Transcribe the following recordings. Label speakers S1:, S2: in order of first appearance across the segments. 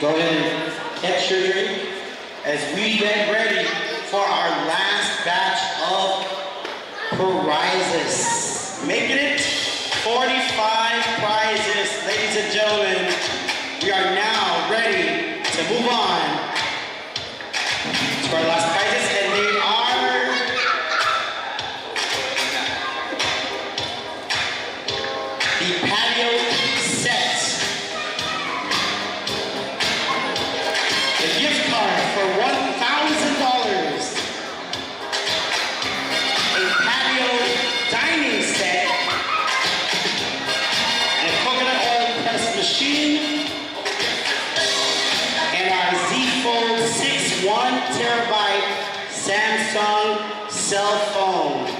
S1: Go ahead and catch your drink as we get ready for our last batch of prizes. Making it 45 prizes, ladies and gentlemen. We are now ready to move on to our last prizes, and they are the patio set. The gift card for $1,000. A patio dining set. And a coconut oil press machine. And our Z Fold 6 1TB Samsung cell phone.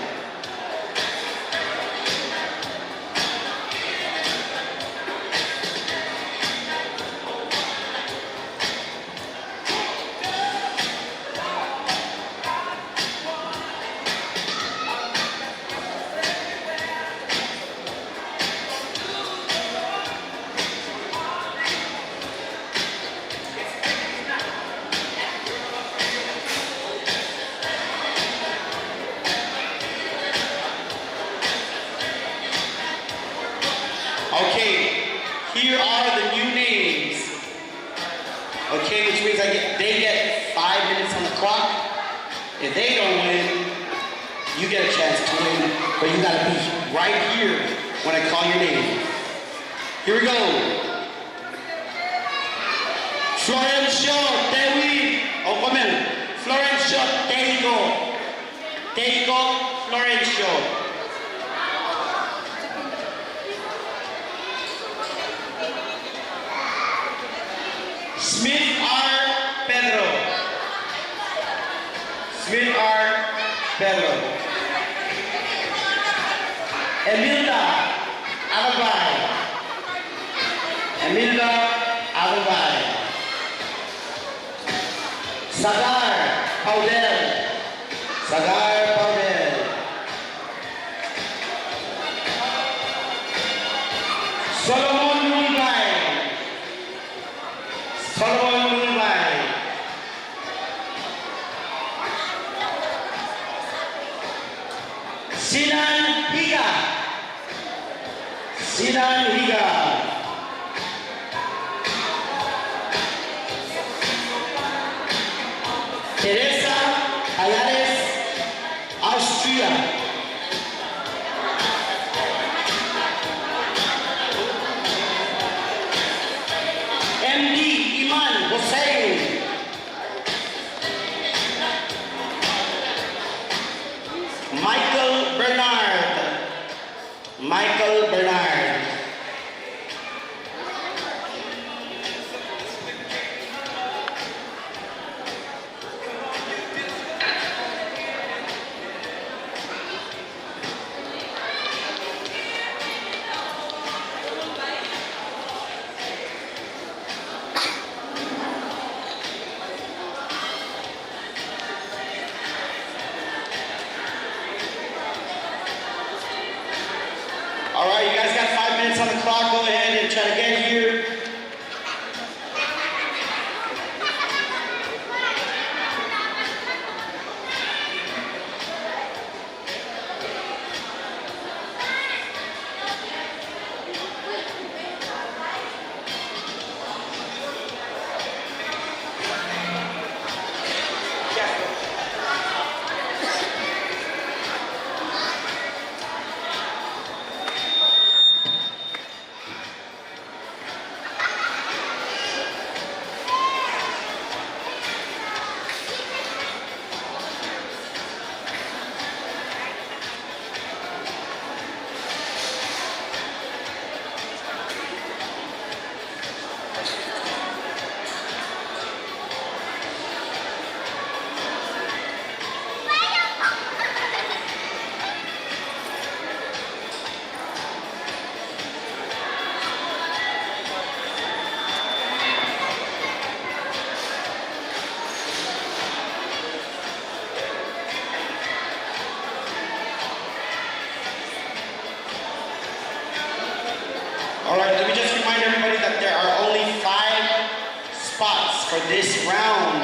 S1: Okay, here are the new names. Okay, which means they get 5 minutes on the clock. If they don't win, you get a chance to win, but you gotta be right here when I call your name. Here we go. Florencio Tewi. Oh, come in. Florencio Teigo. Teigo Florencio. Smith R. Pedro. Smith R. Pedro. Emilda Alabay. Emilda Alabay. Sagar Paudel. Sagar Paudel. Solomon Mulbay. Solomon Mulbay. Sinan Higa. Sinan Higa. Teresa Ayares, Austria. MD Iman Hussein. Michael Bernard. Michael Bernard. All right, you guys got 5 minutes on the clock. Go ahead and try to get here. All right, let me just remind everybody that there are only 5 this round,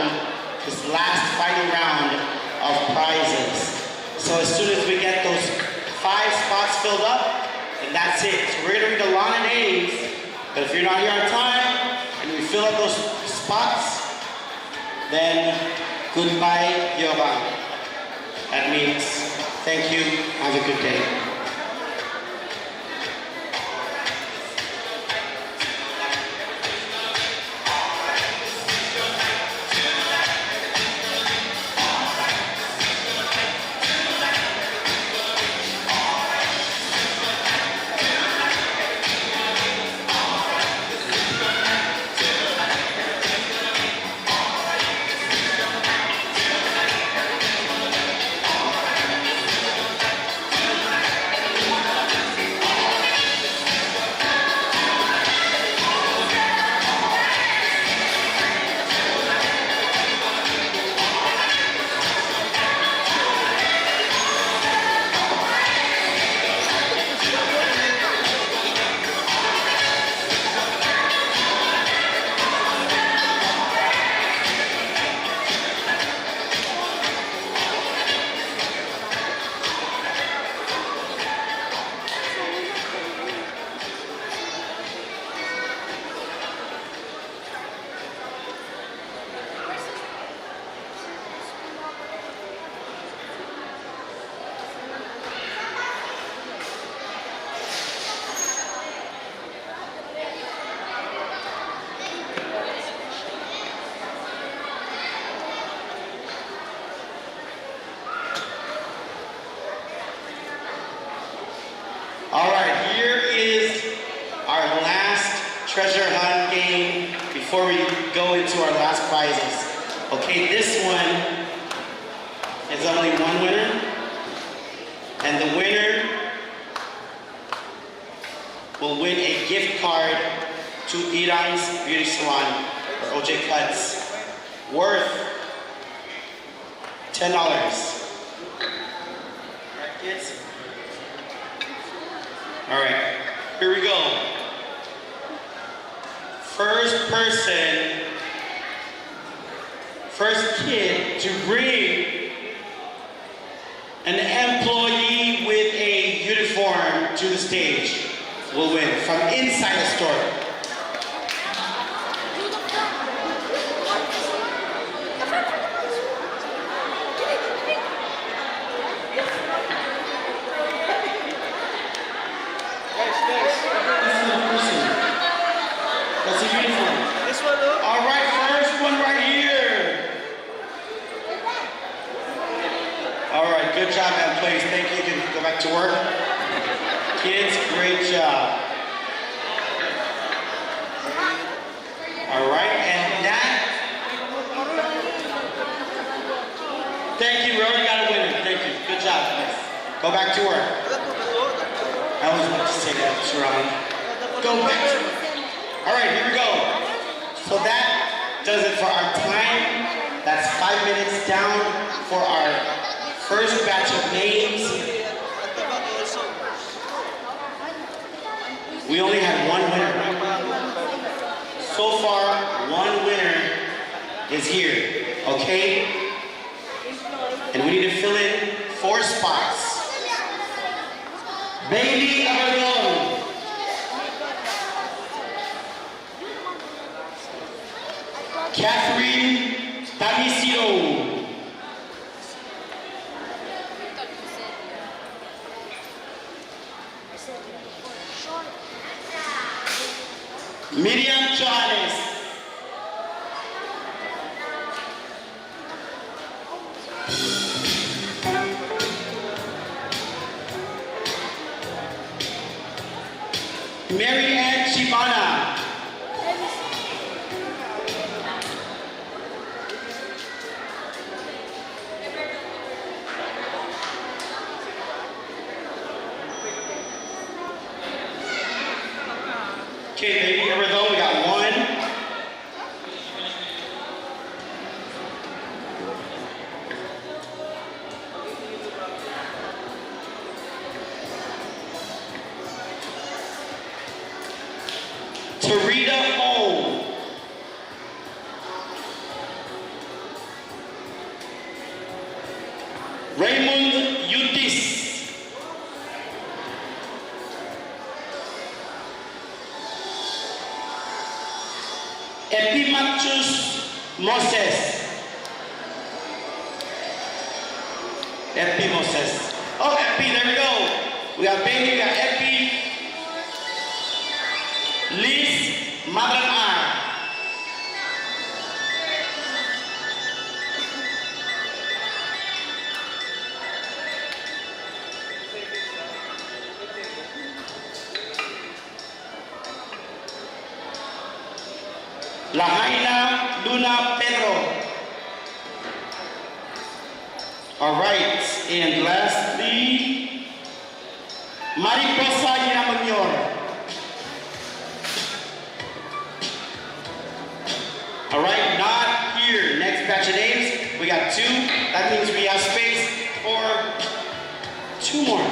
S1: this last fighting round of prizes. So as soon as we get those 5 spots filled up, and that's it. So we're gonna read a lot of names, but if you're not here on time and we fill up those spots, then goodbye, Yoban. That means thank you, have a good day. All right, here is our last treasure hunt game before we go into our last prizes. Okay, this one is only one winner, and the winner will win a gift card to Iran's Beauty Salon, or OJ Cuts, worth $10. All right, kids? All right, here we go. First kid to bring an employee with a uniform to the stage will win from inside the store. That's a uniform.
S2: This one, look.
S1: All right, first one right here. All right, good job, employees. Thank you. You can go back to work. Kids, great job. All right, and that. Thank you. We already got a winner. Thank you. Good job, guys. Go back to work. I always want to say that, Sharon. Go back to work. All right, here we go. So that does it for our time. That's 5 minutes down for our first batch of names. We only had one winner. So far, one winner is here, okay? And we need to fill in 4 spots. Baby Aberdeen. Catherine Tabisio. Miriam Charles. Mary Ann Chibana. Okay, baby, here we go. We got 1. Tarita O. Raymond Yutis. Epimachus Moses. Epi Moses. Oh, Epi, there we go. We got Baby, we got Epi. Liz Magran. Lahaina Luna Pedro. All right, and lastly, Mariposa Yinamanyor. All right, not here. Next batch of names, we got 2. That means we have space for 2 more.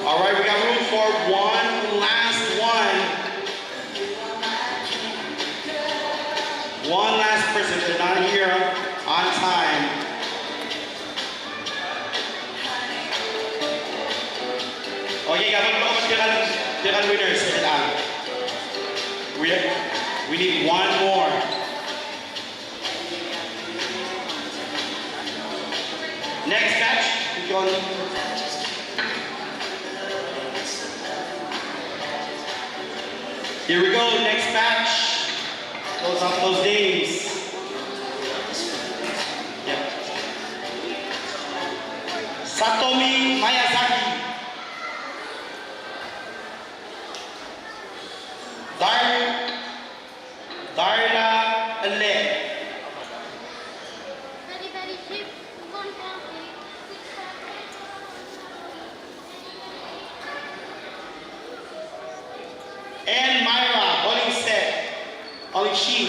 S1: All right, we got room for one last one. One last person. They're not here on time. Okay, kapag winners, sit down. We need one more. Next batch, keep going. Here we go, next batch. Close up those names. Yep. Satomi Miyazaki. Darla Ale. And Myra Hollingsted, Olishi.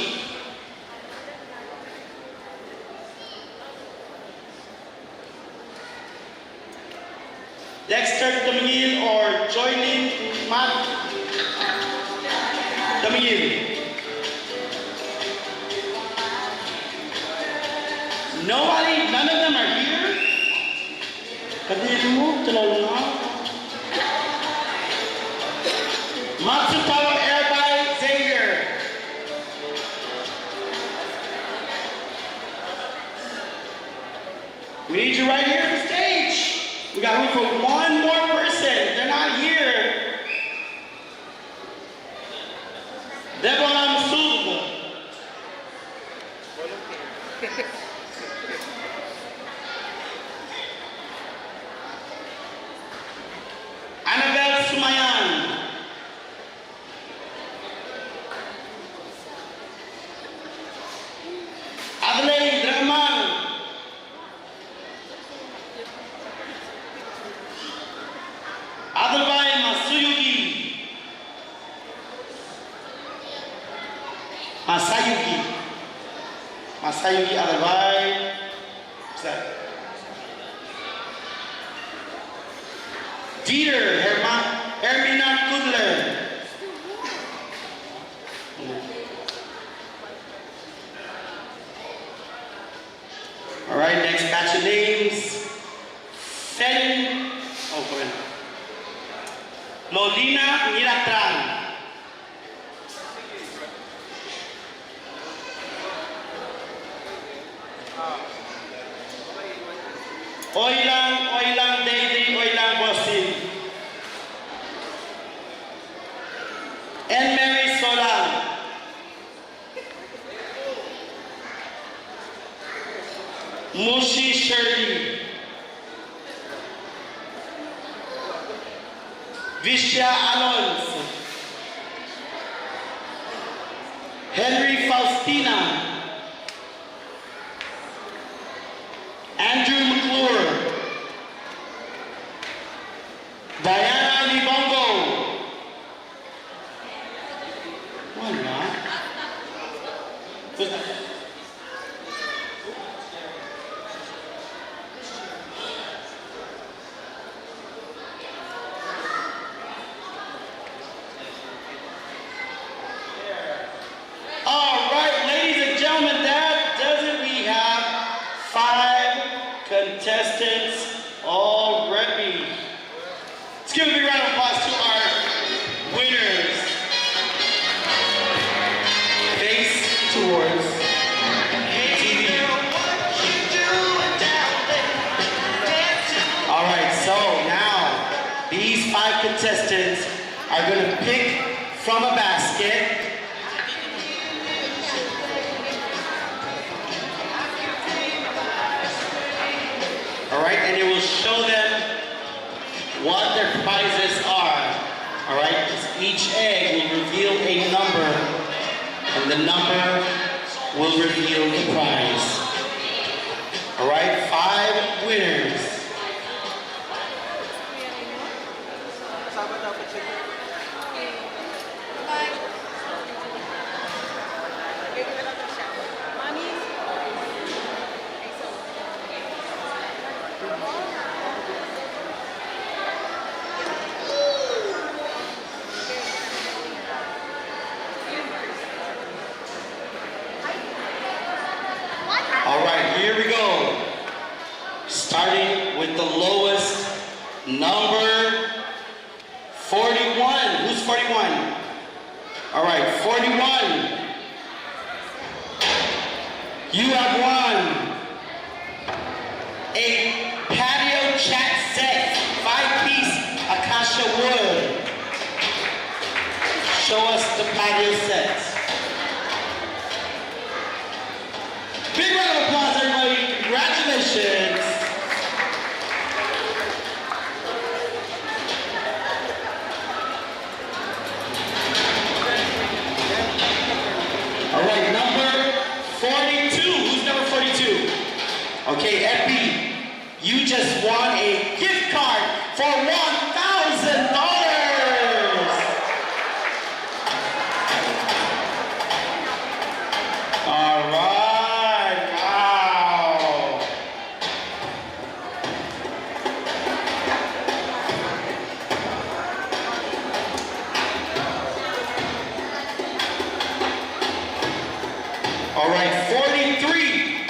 S1: Dexter Damil or Joylin Matt Damil. Nobody, none of them are here. Kadimu, talaga. Matsutawa Airby Xavier. We need you right here on the stage. We got room for one more person. They're not here. Deborah Masugo. Annabelle Sumayan. Adelaide Rahman. Adelbai Masayuki. Masayuki Adelbai. What's that? Dieter Hermina Kudler. All right, next batch of names. Felin, oh, go ahead. Lolina Miratran. Oilang Daisy, Oilang Bosin. And Mary Solan. Visha Alonso, Henry Faustina, Andrew McClure, Diana Libongo, wala. All right, ladies and gentlemen, that does it. We have 5 contestants already. Let's give a big round of applause to our winners. Face towards TV. All right, so now these 5 contestants are going to pick from a basket. All right, and it will show them what their prizes are. All right, each egg will reveal a number, and the number will reveal the prize. All right, 5 winners. All right, here we go. Starting with the lowest number, 41. Who's 41? All right, 41. You have won a patio chat set, 5-piece acacia wood. Show us the patio sets. Big round of applause, everybody. Congratulations. All right, number 42. Who's number 42? Okay, Epi, you just won a gift card for $1,000. All right. All right, 43.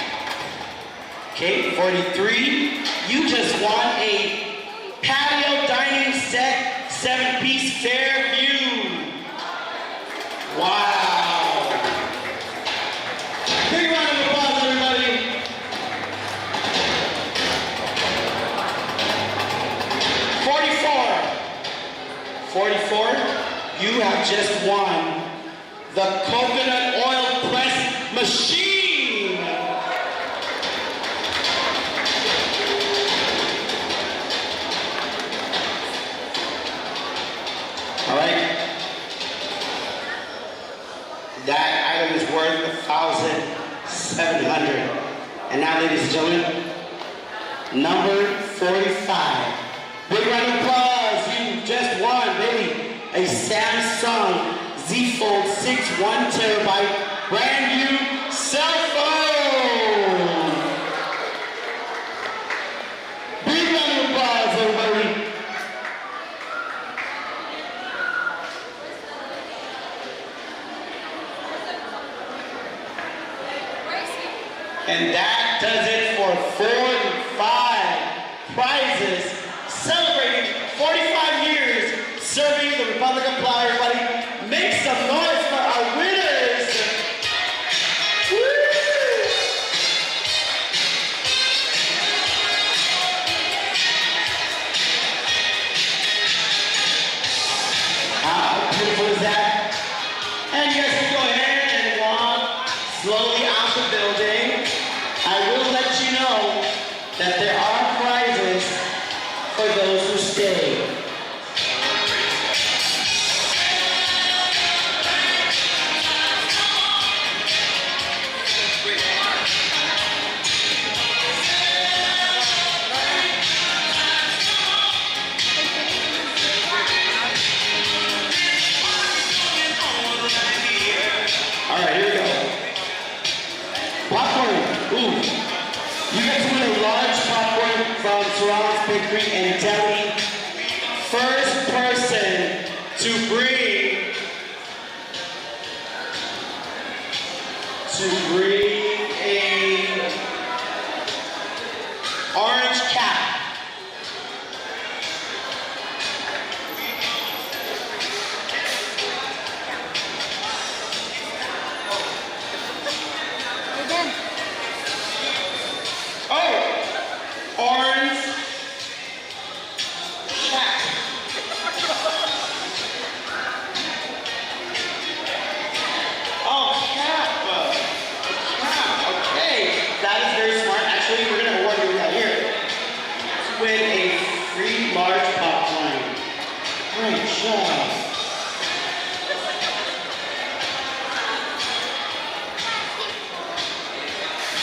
S1: Okay, 43. You just won a patio dining set, 7-piece Fairview. Wow. Big round of applause, everybody. 44. You have just won the coconut oil press machine. All right. That item is worth $1,700. And now, ladies and gentlemen, number 45. Big round of applause. You just won, baby, a Samsung Z Fold 6 1TB brand new cell phone. Big round of applause, everybody. And that does it for 45 prizes, celebrating 45 years serving the Republic of Palau. Everybody, make some noise for our winners. Woo! How beautiful is that? And you guys can go ahead and walk slowly out the building. I will let you know that there are prizes for those who stay. bakery and deli. First person to bring a orange cap. Orange cap. Oh, cap. Okay, that is very smart. Actually, we're gonna award you that here. To win a free large popcorn. Great job.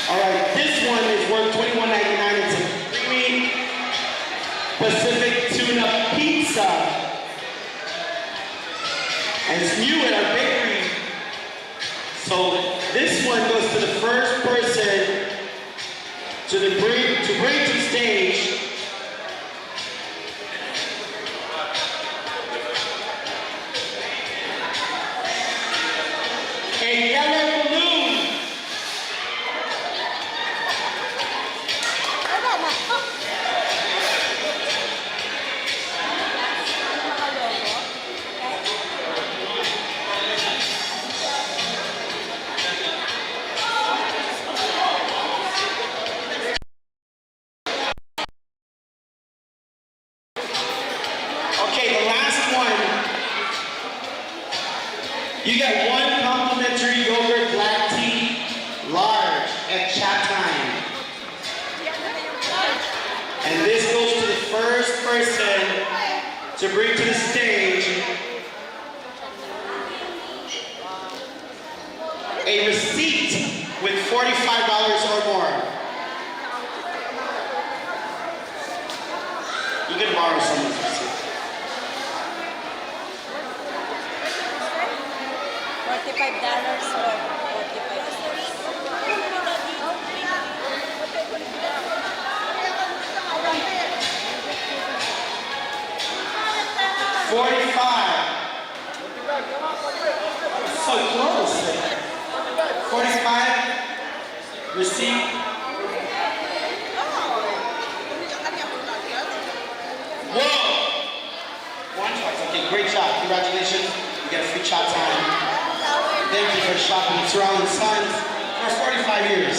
S1: All right, this one is worth $21.99. It's a creamy Pacific tuna pizza. And it's new at our bakery. So this one goes to the first person to bring to stage a yellow balloon. Okay, the last one. You get one complimentary yogurt black tea, large, at chat time. And this goes to the first person to bring to the stage a receipt with $45 or more. You can borrow someone's receipt.
S2: $45 or
S1: $45. So close. 45. Receipt. Whoa! One choice. Okay, great job. Congratulations. You get a free chat time. Thank you for shopping at Terrell & Sons for 45 years.